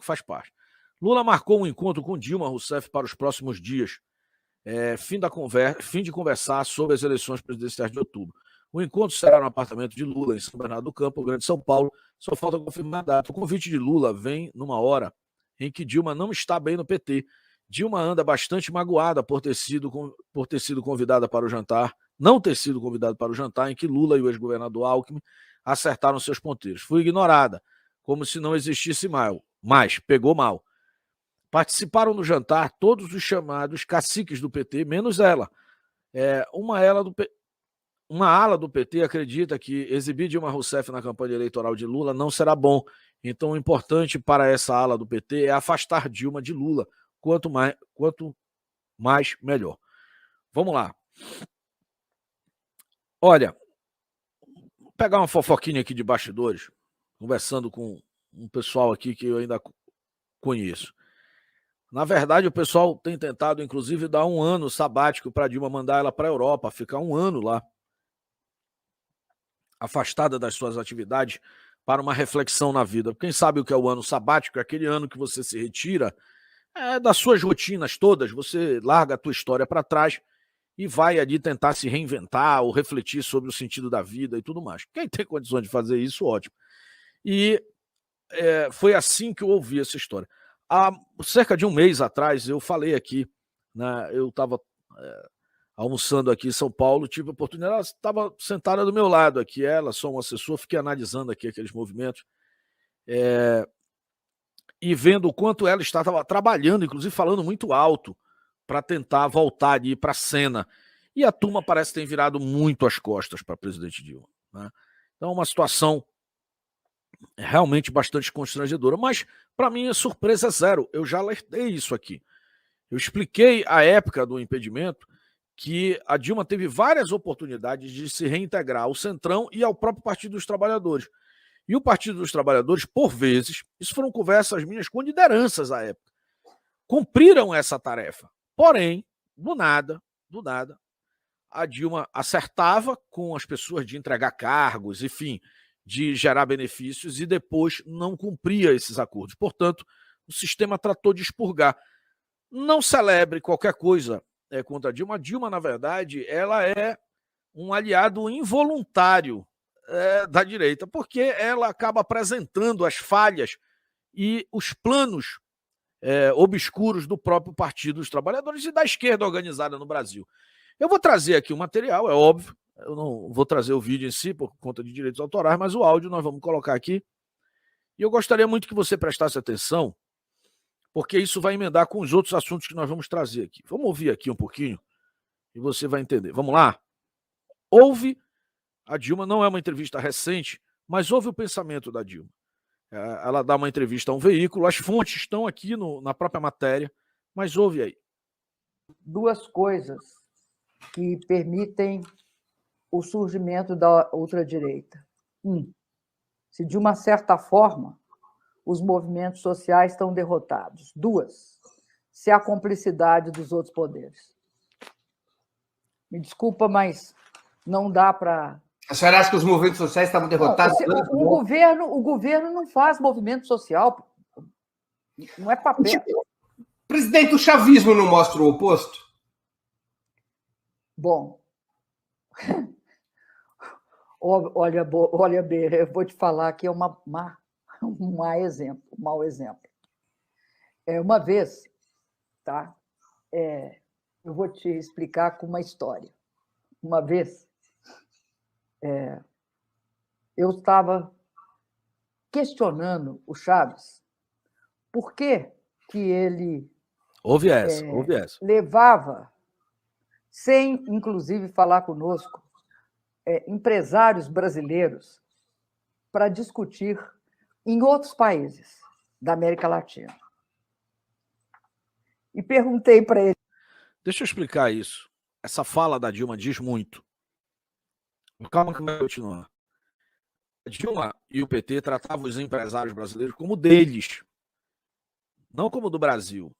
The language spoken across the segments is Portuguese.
faz parte. Lula marcou um encontro com Dilma Rousseff para os próximos dias, fim de conversar sobre as eleições presidenciais de outubro. O encontro será no apartamento de Lula, em São Bernardo do Campo, Grande São Paulo. Só falta confirmar a data. O convite de Lula vem numa hora em que Dilma não está bem no PT. Dilma anda bastante magoada por ter sido convidada para o jantar, não ter sido convidada para o jantar em que Lula e o ex-governador Alckmin acertaram seus ponteiros. Foi ignorada, como se não existisse mas pegou mal. Participaram do jantar todos os chamados caciques do PT, menos ela. Uma ala do PT acredita que exibir Dilma Rousseff na campanha eleitoral de Lula não será bom. Então, o importante para essa ala do PT é afastar Dilma de Lula. Quanto mais melhor. Vamos lá. Olha, vou pegar uma fofoquinha aqui de bastidores, conversando com um pessoal aqui que eu ainda conheço. Na verdade, o pessoal tem tentado, inclusive, dar um ano sabático para Dilma, mandar ela para a Europa, ficar um ano lá, afastada das suas atividades, para uma reflexão na vida. Quem sabe o que é o ano sabático? É aquele ano que você se retira das suas rotinas todas, você larga a tua história para trás e vai ali tentar se reinventar ou refletir sobre o sentido da vida e tudo mais. Quem tem condições de fazer isso, ótimo. E foi assim que eu ouvi essa história. Há cerca de um mês atrás, eu falei aqui, né, eu estava almoçando aqui em São Paulo, tive a oportunidade, ela estava sentada do meu lado aqui, ela, só um assessor, fiquei analisando aqui aqueles movimentos, e vendo o quanto ela estava trabalhando, inclusive falando muito alto, para tentar voltar ali para a cena. E a turma parece ter virado muito as costas para a presidente Dilma, né? Então é uma situação realmente bastante constrangedora, mas para mim a surpresa é zero, eu já alertei isso aqui. Eu expliquei à época do impedimento que a Dilma teve várias oportunidades de se reintegrar ao Centrão e ao próprio Partido dos Trabalhadores. E o Partido dos Trabalhadores, por vezes, isso foram conversas minhas com lideranças à época, cumpriram essa tarefa. Porém, do nada, a Dilma acertava com as pessoas de entregar cargos, enfim, de gerar benefícios e depois não cumpria esses acordos. Portanto, o sistema tratou de expurgar. Não celebre qualquer coisa contra a Dilma. A Dilma, na verdade, ela é um aliado involuntário da direita, porque ela acaba apresentando as falhas e os planos obscuros do próprio Partido dos Trabalhadores e da esquerda organizada no Brasil. Eu vou trazer aqui o material, é óbvio, eu não vou trazer o vídeo em si por conta de direitos autorais, mas o áudio nós vamos colocar aqui. E eu gostaria muito que você prestasse atenção, porque isso vai emendar com os outros assuntos que nós vamos trazer aqui. Vamos ouvir aqui um pouquinho e você vai entender. Vamos lá? Ouve a Dilma, não é uma entrevista recente, mas ouve o pensamento da Dilma. Ela dá uma entrevista a um veículo, as fontes estão aqui na própria matéria, mas ouve aí. Duas coisas que permitem o surgimento da ultradireita. Se de uma certa forma os movimentos sociais estão derrotados. Duas, se há cumplicidade dos outros poderes. Me desculpa, mas não dá para... A senhora acha que os movimentos sociais estavam derrotados? Não, o governo não faz movimento social. Não é papel. Presidente, o chavismo não mostra o oposto? Bom, olha, B, eu vou te falar que é um mau exemplo. Uma vez, tá? Eu vou te explicar com uma história. Uma vez, eu estava questionando o Chaves por que ele ouve essa. levava, sem inclusive falar conosco, empresários brasileiros para discutir em outros países da América Latina. E perguntei para ele... Deixa eu explicar isso. Essa fala da Dilma diz muito. Calma que vai continuar. A Dilma e o PT tratavam os empresários brasileiros como deles, não como do Brasil.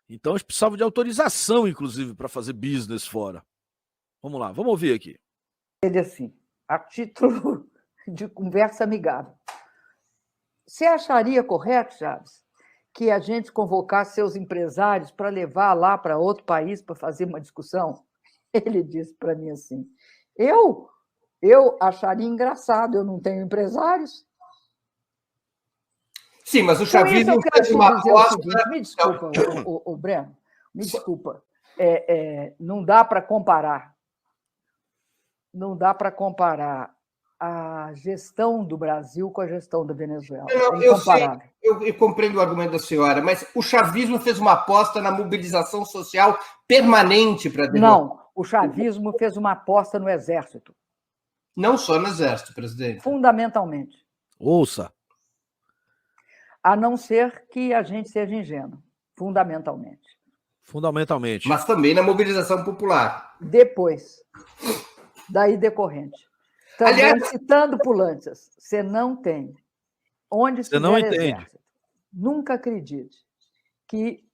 Então eles precisavam de autorização, inclusive, para fazer business fora. Vamos lá, vamos ouvir aqui. Ele assim, a título de conversa amigável. Você acharia correto, Chaves, que a gente convocasse seus empresários para levar lá para outro país para fazer uma discussão? Ele disse para mim assim: eu acharia engraçado, eu não tenho empresários. Sim, mas o Com isso chavismo eu quero fez te uma dizer o aposta. seguinte, me desculpa, o Breno, me desculpa, não dá para comparar, a gestão do Brasil com a gestão da Venezuela. Não, É incomparável. eu compreendo o argumento da senhora, mas o chavismo fez uma aposta na mobilização social permanente para derrotar. Não, o chavismo fez uma aposta no Exército. Não só no Exército, presidente. Fundamentalmente. Ouça. A não ser que a gente seja ingênuo. Fundamentalmente. Fundamentalmente. Mas também na mobilização popular. Depois. Daí decorrente. Também, Aliás, citando Pulantzas, você não tem. Onde Você não estiver entende. Exército, nunca acredite que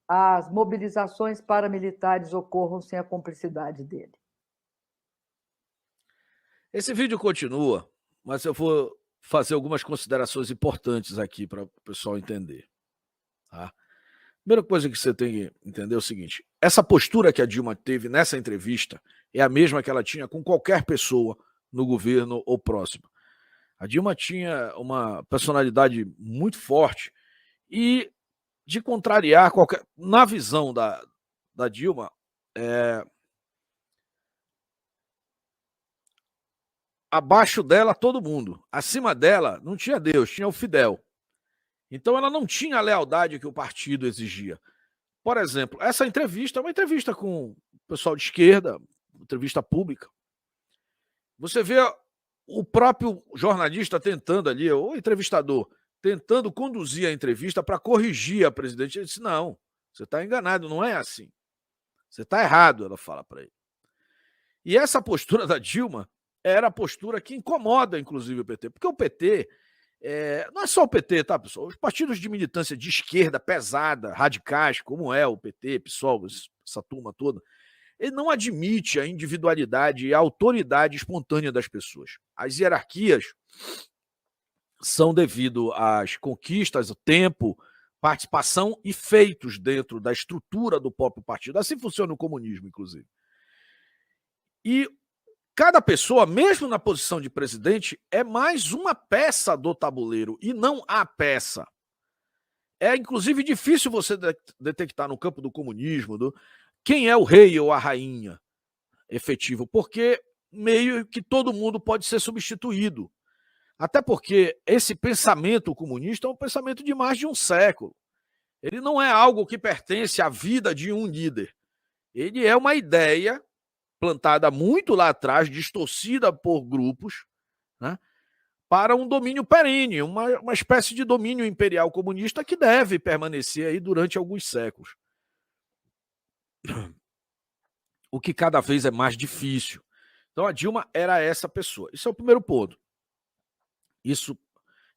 as mobilizações paramilitares ocorram sem a cumplicidade dele. Esse vídeo continua, mas eu vou fazer algumas considerações importantes aqui para o pessoal entender. Tá? Primeira coisa que você tem que entender é o seguinte: essa postura que a Dilma teve nessa entrevista é a mesma que ela tinha com qualquer pessoa no governo ou próximo. A Dilma tinha uma personalidade muito forte e de contrariar qualquer... Na visão da Dilma, abaixo dela todo mundo, acima dela não tinha Deus, tinha o Fidel. Então ela não tinha a lealdade que o partido exigia. Por exemplo, essa entrevista é uma entrevista com o pessoal de esquerda, entrevista pública. Você vê o próprio jornalista tentando ali, o entrevistador, tentando conduzir a entrevista para corrigir a presidente. Ele disse: não, você está enganado, não é assim. Você está errado, ela fala para ele. E essa postura da Dilma era a postura que incomoda, inclusive, o PT. Porque o PT, não é só o PT, tá, pessoal? Os partidos de militância de esquerda pesada, radicais, como é o PT, PSOL, essa turma toda, ele não admite a individualidade e a autoridade espontânea das pessoas. As hierarquias são devido às conquistas, o tempo, participação e feitos dentro da estrutura do próprio partido. Assim funciona o comunismo, inclusive. E cada pessoa, mesmo na posição de presidente, é mais uma peça do tabuleiro e não a peça. É, inclusive, difícil você detectar no campo do comunismo quem é o rei ou a rainha efetivo, porque meio que todo mundo pode ser substituído. Até porque esse pensamento comunista é um pensamento de mais de um século. Ele não é algo que pertence à vida de um líder. Ele é uma ideia plantada muito lá atrás, distorcida por grupos, né, para um domínio perene, uma espécie de domínio imperial comunista que deve permanecer aí durante alguns séculos. O que cada vez é mais difícil. Então a Dilma era essa pessoa. Isso é o primeiro ponto. Isso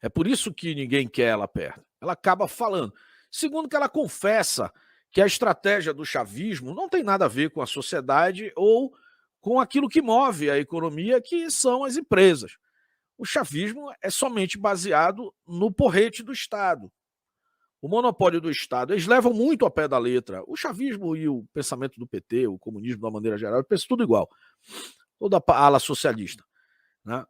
é por isso que ninguém quer ela perto. Ela acaba falando. Segundo, que ela confessa que a estratégia do chavismo não tem nada a ver com a sociedade ou com aquilo que move a economia, que são as empresas. O chavismo é somente baseado no porrete do Estado. O monopólio do Estado, eles levam muito ao pé da letra. O chavismo e o pensamento do PT, o comunismo de uma maneira geral, pensa tudo igual. Toda a ala socialista. Né?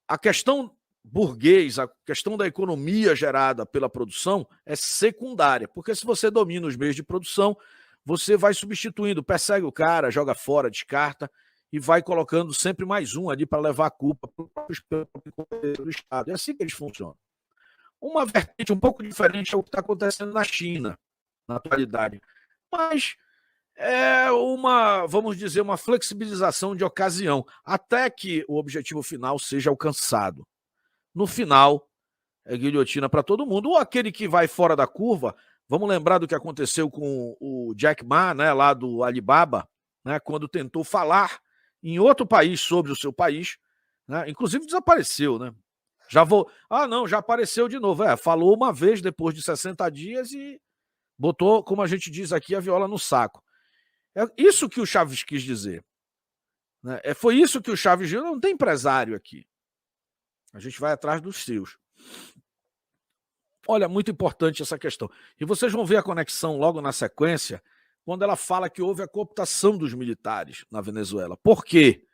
A questão burguês, a questão da economia gerada pela produção é secundária, porque se você domina os meios de produção, você vai substituindo, persegue o cara, joga fora, descarta e vai colocando sempre mais um ali para levar a culpa para o Estado. É assim que eles funcionam. Uma vertente um pouco diferente é o que está acontecendo na China, na atualidade. Mas é vamos dizer, uma flexibilização de ocasião, até que o objetivo final seja alcançado. No final, é guilhotina para todo mundo. Ou aquele que vai fora da curva, vamos lembrar do que aconteceu com o Jack Ma, né, lá do Alibaba, né, quando tentou falar em outro país sobre o seu país, né, inclusive desapareceu, né? Já apareceu de novo. Falou uma vez depois de 60 dias e botou, como a gente diz aqui, a viola no saco. É isso que o Chaves quis dizer. Né? Foi isso que o Chaves disse. Não tem empresário aqui. A gente vai atrás dos seus. Olha, muito importante essa questão. E vocês vão ver a conexão logo na sequência, quando ela fala que houve a cooptação dos militares na Venezuela. Por quê?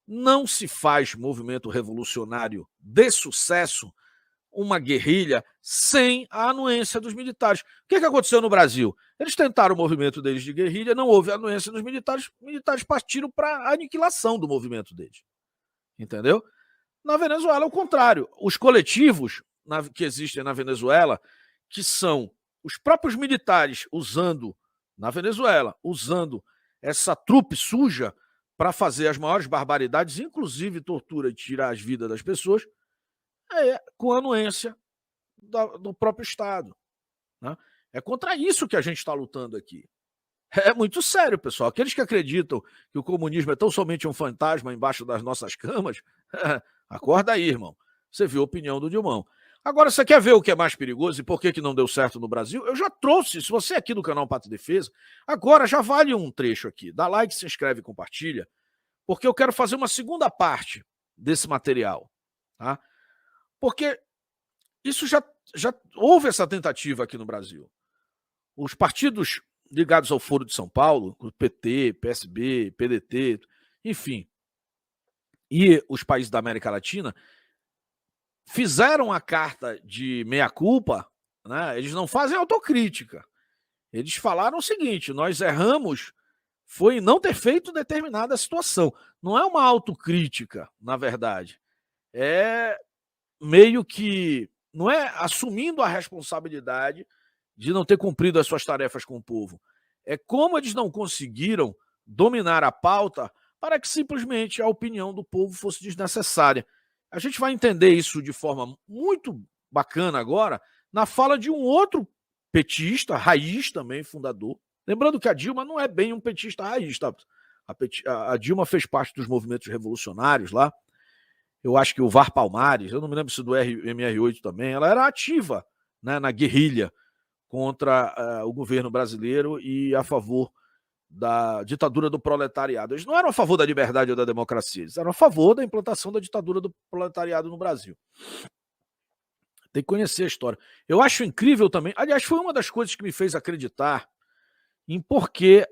Não se faz movimento revolucionário de sucesso, uma guerrilha, sem a anuência dos militares. O que aconteceu no Brasil? Eles tentaram o movimento deles de guerrilha, não houve anuência dos militares, os militares partiram para a aniquilação do movimento deles. Entendeu? Na Venezuela, o contrário. Os coletivos que existem na Venezuela, que são os próprios militares usando, na Venezuela, usando essa trupe suja para fazer as maiores barbaridades, inclusive tortura e tirar as vidas das pessoas, com a anuência do próprio Estado. Né? É contra isso que a gente está lutando aqui. É muito sério, pessoal. Aqueles que acreditam que o comunismo é tão somente um fantasma embaixo das nossas camas, acorda aí, irmão. Você viu a opinião do Dilmão. Agora, você quer ver o que é mais perigoso e por que não deu certo no Brasil? Eu já trouxe, se você é aqui do canal Pátria e Defesa, agora já vale um trecho aqui. Dá like, se inscreve e compartilha, porque eu quero fazer uma segunda parte desse material. Tá? Porque isso já houve essa tentativa aqui no Brasil. Os partidos ligados ao Foro de São Paulo, o PT, PSB, PDT, enfim, e os países da América Latina, fizeram a carta de meia-culpa, né? Eles não fazem autocrítica. Eles falaram o seguinte: nós erramos, foi não ter feito determinada situação. Não é uma autocrítica, na verdade. É meio que, não é assumindo a responsabilidade de não ter cumprido as suas tarefas com o povo. É como eles não conseguiram dominar a pauta para que simplesmente a opinião do povo fosse desnecessária. A gente vai entender isso de forma muito bacana agora na fala de um outro petista, raiz também, fundador. Lembrando que a Dilma não é bem um petista raiz, tá? A Dilma fez parte dos movimentos revolucionários lá. Eu acho que o VAR Palmares, eu não me lembro se do MR8 também, ela era ativa, né, na guerrilha contra o governo brasileiro e a favor da ditadura do proletariado. Eles não eram a favor da liberdade ou da democracia, eles eram a favor da implantação da ditadura do proletariado no Brasil. Tem que conhecer a história. Eu acho incrível também, aliás, foi uma das coisas que me fez acreditar em porquê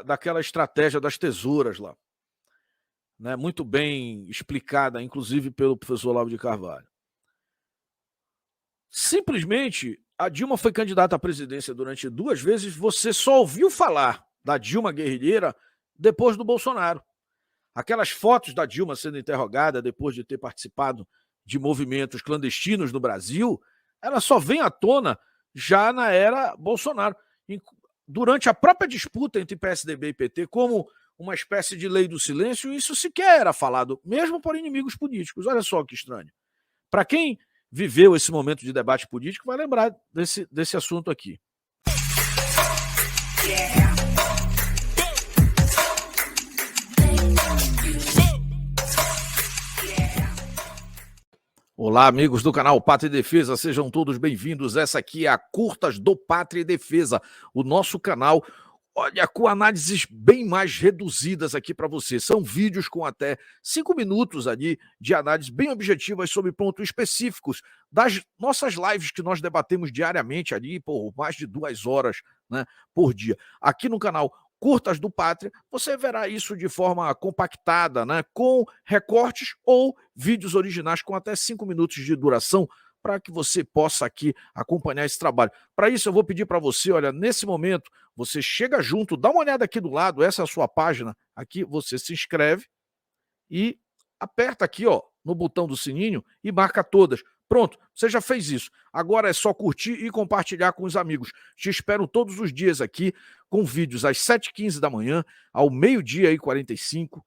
daquela estratégia das tesouras lá. Né, muito bem explicada, inclusive pelo professor Olavo de Carvalho. Simplesmente, a Dilma foi candidata à presidência durante 2 vezes, você só ouviu falar da Dilma guerrilheira depois do Bolsonaro. Aquelas fotos da Dilma sendo interrogada depois de ter participado de movimentos clandestinos no Brasil, ela só vem à tona já na era Bolsonaro. Durante a própria disputa entre PSDB e PT, como uma espécie de lei do silêncio, isso sequer era falado, mesmo por inimigos políticos. Olha só que estranho. Para quem viveu esse momento de debate político, vai lembrar desse assunto aqui. Olá, amigos do canal Pátria e Defesa, sejam todos bem-vindos. Essa aqui é a Curtas do Pátria e Defesa, o nosso canal, olha, com análises bem mais reduzidas aqui para você. São vídeos com até 5 minutos ali de análise bem objetivas sobre pontos específicos das nossas lives que nós debatemos diariamente ali por mais de 2 horas, né, por dia. Aqui no canal Curtas do Pátria, você verá isso de forma compactada, né, com recortes ou vídeos originais com até 5 minutos de duração, para que você possa aqui acompanhar esse trabalho. Para isso, eu vou pedir para você, olha, nesse momento, você chega junto, dá uma olhada aqui do lado, essa é a sua página, aqui você se inscreve e aperta aqui, ó, no botão do sininho e marca todas. Pronto, você já fez isso. Agora é só curtir e compartilhar com os amigos. Te espero todos os dias aqui com vídeos às 7h15 da manhã, ao 12h45,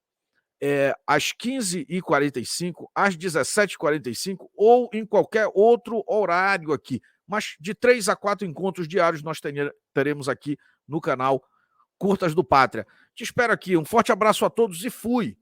às 15h45, às 17h45 ou em qualquer outro horário aqui. Mas de 3 a 4 encontros diários nós teremos aqui no canal Curtas do Pátria. Te espero aqui. Um forte abraço a todos e fui!